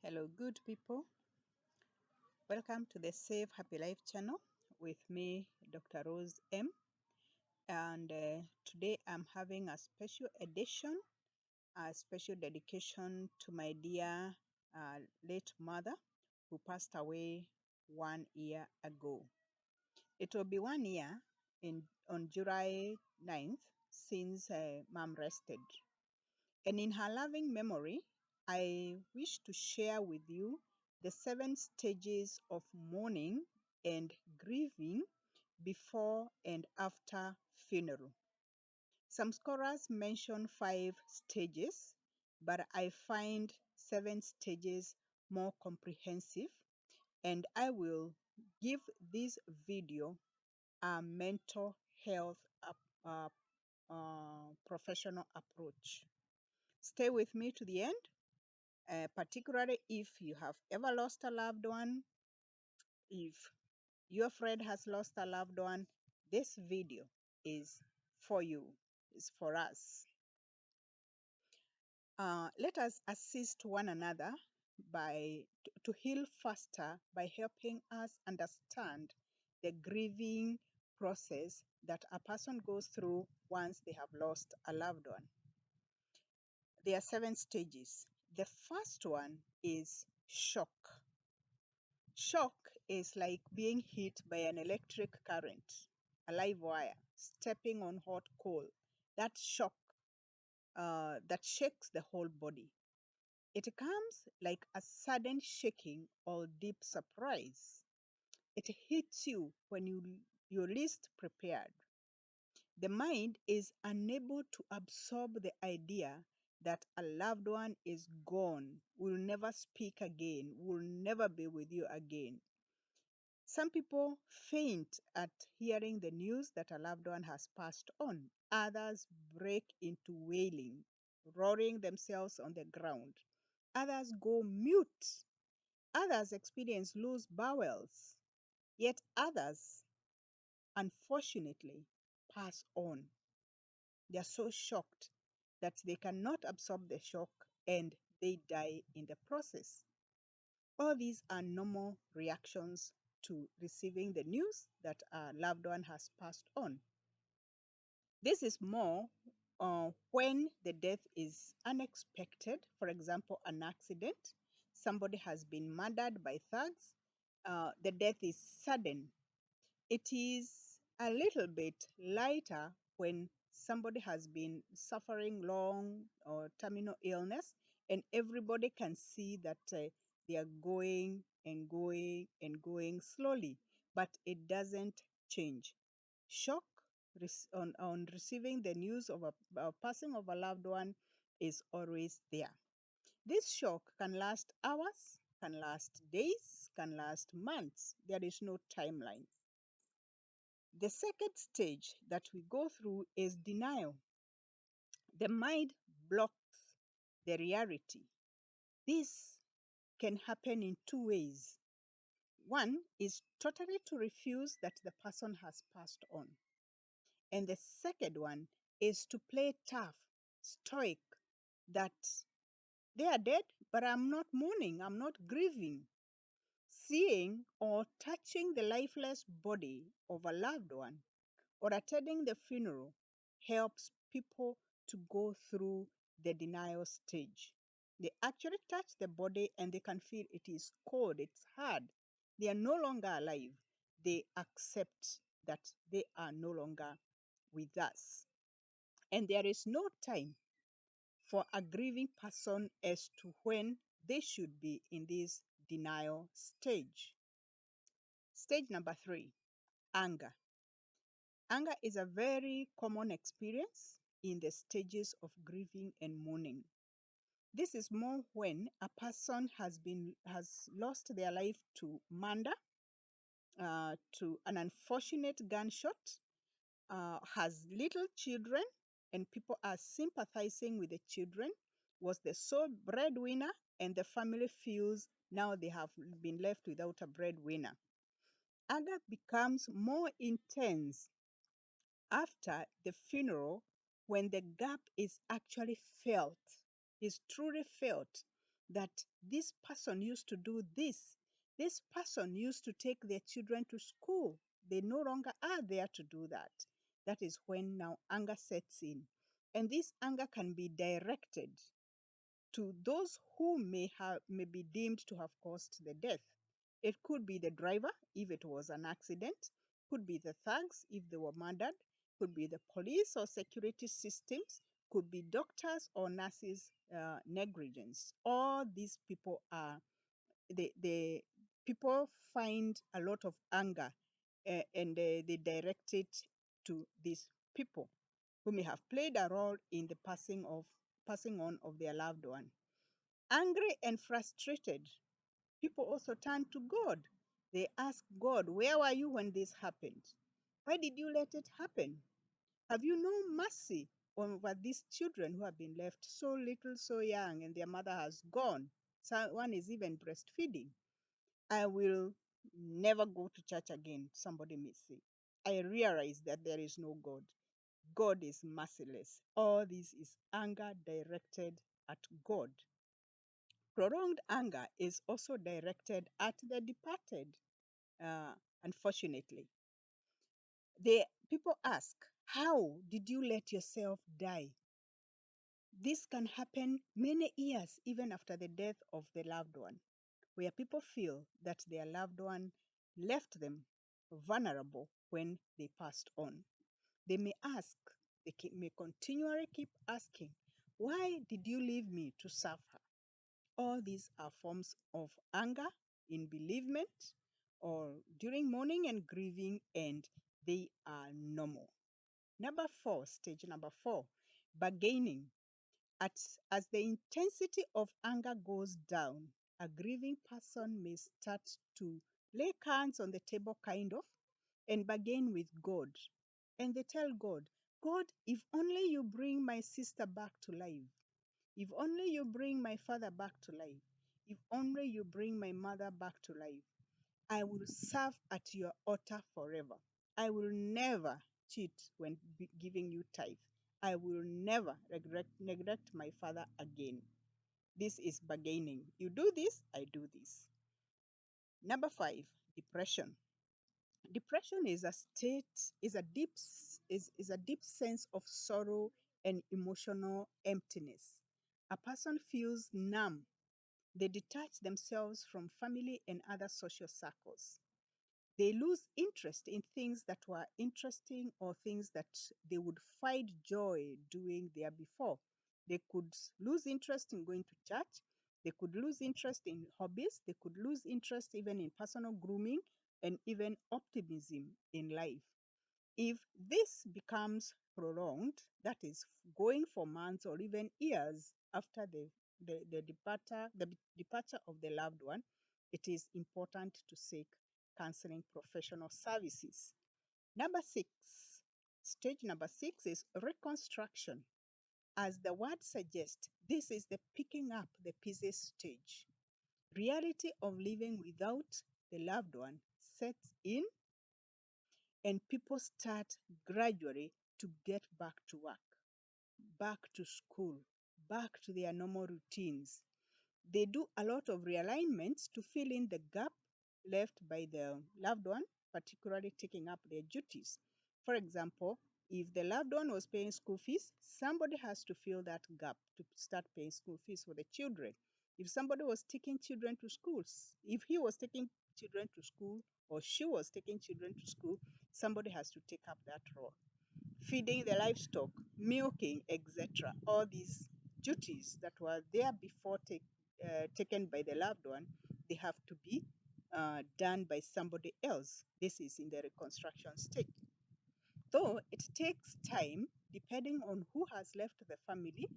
Hello, good people. Welcome to the Save Happy Life channel with me, Dr. Rose M. And today I'm having a special edition, a special dedication to my dear late mother who passed away 1 year ago. It will be 1 year on July 9th since mom rested. And in her loving memory, I wish to share with you the 7 stages of mourning and grieving before and after funeral. Some scholars mention 5 stages, but I find 7 stages more comprehensive, and I will give this video a mental health uh, professional approach. Stay with me to the end, particularly if you have ever lost a loved one, if your friend has lost a loved one, this video is for you, is for us. Let us assist one another to heal faster by helping us understand the grieving process that a person goes through once they have lost a loved one. There are 7 stages. The first one is shock. Shock is like being hit by an electric current, a live wire, stepping on hot coal. That shock that shakes the whole body. It comes like a sudden shaking or deep surprise. It hits you when you're least prepared. The mind is unable to absorb the idea that a loved one is gone, will never speak again, will never be with you again. Some people faint at hearing the news that a loved one has passed on. Others break into wailing, roaring themselves on the ground. Others go mute. Others experience loose bowels. Yet others, unfortunately, pass on. They are so shocked that they cannot absorb the shock and they die in the process. All these are normal reactions to receiving the news that a loved one has passed on. This is more when the death is unexpected. For example, an accident, somebody has been murdered by thugs, the death is sudden. It is a little bit lighter when somebody has been suffering long or terminal illness and everybody can see that they are going and going and going slowly, but it doesn't change. Shock on receiving the news of a passing of a loved one is always there. This shock can last hours, can last days, can last months. There is no timeline. The second stage that we go through is denial. The mind blocks the reality. This can happen in 2 ways. One is totally to refuse that the person has passed on. And the second one is to play tough, stoic, that they are dead, but I'm not mourning, I'm not grieving. Seeing or touching the lifeless body of a loved one or attending the funeral helps people to go through the denial stage. They actually touch the body and they can feel it is cold, it's hard. They are no longer alive. They accept that they are no longer with us. And there is no time for a grieving person as to when they should be in this denial stage. Stage number 3, anger. Anger is a very common experience in the stages of grieving and mourning. This is more when a person has lost their life to murder, to an unfortunate gunshot, has little children, and people are sympathizing with the children, was the sole breadwinner, and the family feels now they have been left without a breadwinner. Anger becomes more intense after the funeral when the gap is actually felt, is truly felt. that this person used to do this. This person used to take their children to school. They no longer are there to do that. That is when now anger sets in. And this anger can be directed to those who may be deemed to have caused the death. It could be the driver if it was an accident, could be the thugs if they were murdered, could be the police or security systems, could be doctors or nurses' negligence. All these people are the people find a lot of anger and they direct it to these people who may have played a role in the passing on of their loved one. Angry and frustrated, people also turn to God. They ask God, where were you when this happened? Why did you let it happen? Have you no mercy over these children who have been left so little, so young, and their mother has gone? One is even breastfeeding. I will never go to church again, somebody may say. I realize that there is no God. God is merciless. All this is anger directed at God. Prolonged anger is also directed at the departed, uh, unfortunately. The people ask, how did you let yourself die? This can happen many years even after the death of the loved one, where people feel that their loved one left them vulnerable when they passed on. They may ask, may continually keep asking, why did you leave me to serve her? All these are forms of anger in bereavement or during mourning and grieving, and they are normal. Stage number four, bargaining. As the intensity of anger goes down, a grieving person may start to lay cards on the table, kind of, and bargain with God. And they tell God, God, if only you bring my sister back to life, if only you bring my father back to life, if only you bring my mother back to life, I will serve at your altar forever. I will never cheat when giving you tithe. I will never neglect my father again. This is bargaining. You do this, I do this. Number five, depression. Depression is a state, is a deep sense of sorrow and emotional emptiness. A person feels numb. They detach themselves from family and other social circles. They lose interest in things that were interesting or things that they would find joy doing there before. They could lose interest in going to church. They could lose interest in hobbies. They could lose interest even in personal grooming and even optimism in life. If this becomes prolonged, that is going for months or even years after the departure of the loved one, it is important to seek counseling professional services. Number six, stage number six is reconstruction. As the word suggests, this is the picking up the pieces stage. Reality of living without the loved one sets in, and people start gradually to get back to work, back to school, back to their normal routines. They do a lot of realignments to fill in the gap left by the loved one, particularly taking up their duties. For example, if the loved one was paying school fees, somebody has to fill that gap to start paying school fees for the children. If somebody was taking children to schools, if he was taking children to school or she was taking children to school, somebody has to take up that role. Feeding the livestock, milking, etc. All these duties that were there before taken by the loved one, they have to be done by somebody else. This is in the reconstruction stage. Though it takes time, depending on who has left the family,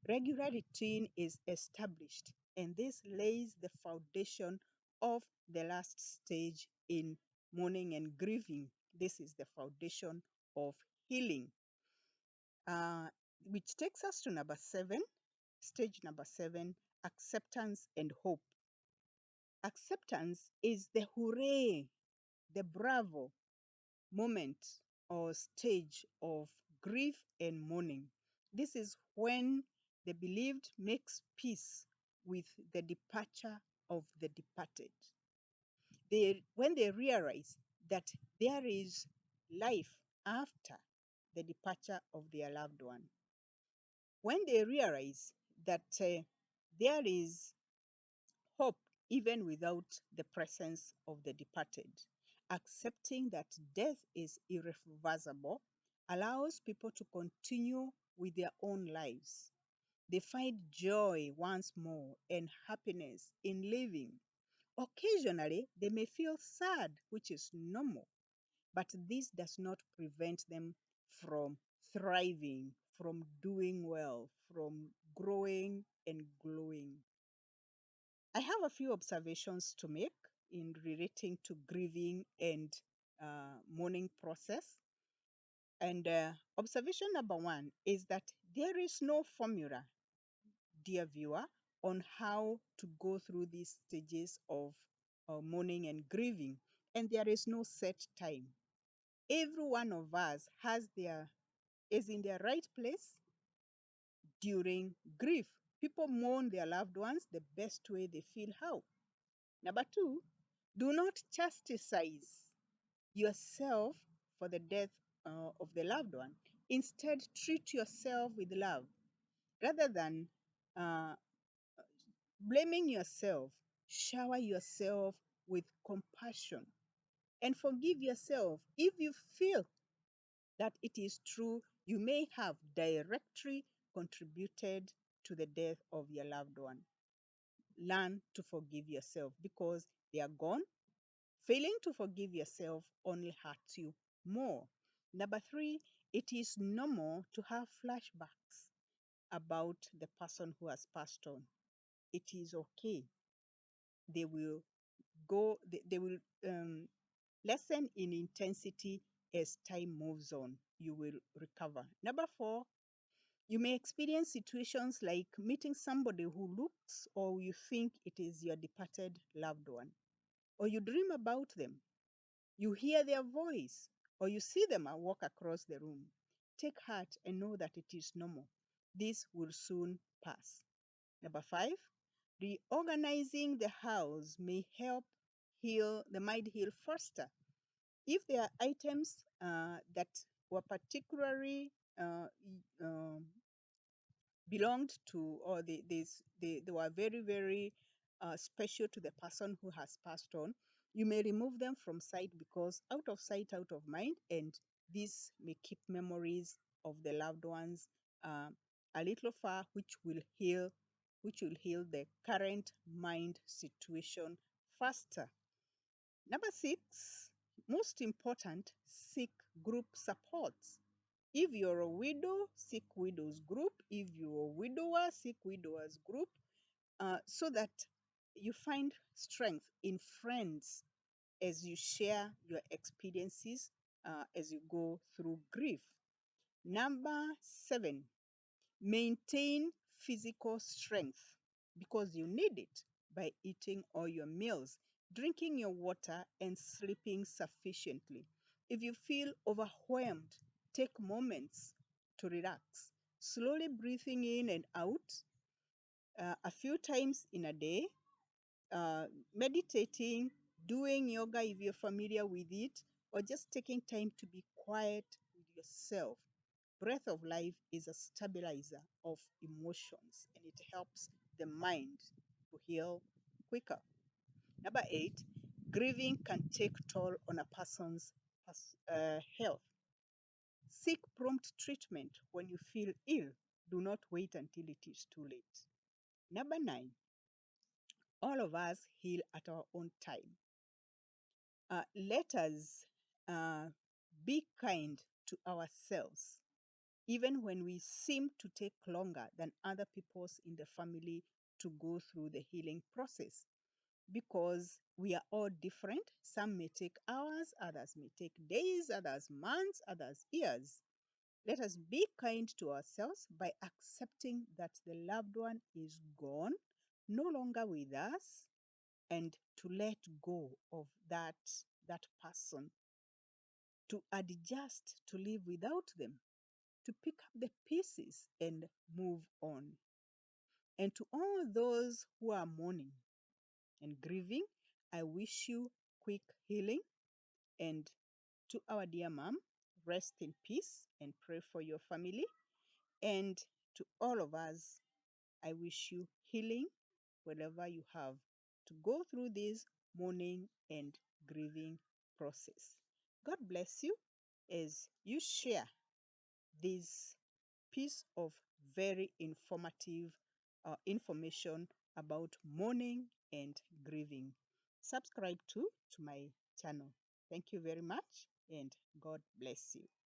regular routine is established, and this lays the foundation of the last stage in mourning and grieving. This is the foundation of healing, uh, which takes us to number seven, stage number seven, acceptance and hope. Acceptance is the hooray, the bravo moment or stage of grief and mourning. This is when the believed makes peace with the departure of the departed. When they realize that there is life after the departure of their loved one, when they realize that there is hope even without the presence of the departed, accepting that death is irreversible allows people to continue with their own lives. They find joy once more and happiness in living. Occasionally, they may feel sad, which is normal, but this does not prevent them from thriving, from doing well, from growing and glowing. I have a few observations to make in relating to grieving and mourning process. And observation number one is that there is no formula, dear viewer, on how to go through these stages of mourning and grieving. And there is no set time. Every one of us is in their right place during grief. People mourn their loved ones the best way they feel how. Number two, do not chastise yourself for the death of the loved one. Instead, treat yourself with love rather than uh, blaming yourself. Shower yourself with compassion and forgive yourself if you feel that it is true you may have directly contributed to the death of your loved one. Learn to forgive yourself because they are gone. Failing to forgive yourself only hurts you more. Number three, it is normal to have flashbacks about the person who has passed on. It is okay. They will they will lessen in intensity as time moves on. You will recover. Number four, you may experience situations like meeting somebody who looks or you think it is your departed loved one, or you dream about them. You hear their voice or you see them walk across the room. Take heart and know that it is normal. This will soon pass. Number five, reorganizing the house may help heal the mind heal faster. If there are items that were particularly belonged to, or they were very, very special to the person who has passed on, you may remove them from sight because out of sight, out of mind, and this may keep memories of the loved ones a little far, which will heal the current mind situation faster. Number six, most important, seek group supports. If you're a widow, seek widows group. If you're a widower, seek widowers group, so that you find strength in friends as you share your experiences as you go through grief. Number seven, maintain physical strength because you need it by eating all your meals, drinking your water, and sleeping sufficiently. If you feel overwhelmed, take moments to relax, slowly breathing in and out a few times in a day, meditating, doing yoga if you're familiar with it, or just taking time to be quiet with yourself. Breath of life is a stabilizer of emotions and it helps the mind to heal quicker. Number eight, grieving can take toll on a person's health. Seek prompt treatment when you feel ill. Do not wait until it is too late. Number nine, all of us heal at our own time. Let us be kind to ourselves, even when we seem to take longer than other people's in the family to go through the healing process, because we are all different. Some may take hours, others may take days, others months, others years. Let us be kind to ourselves by accepting that the loved one is gone, no longer with us, and to let go of that person, to adjust to live without them, to pick up the pieces and move on. And to all those who are mourning and grieving, I wish you quick healing. And to our dear mom, rest in peace and pray for your family. And to all of us, I wish you healing wherever you have to go through this mourning and grieving process. God bless you as you share this piece of very informative information about mourning and grieving. Subscribe to my channel. Thank you very much and God bless you.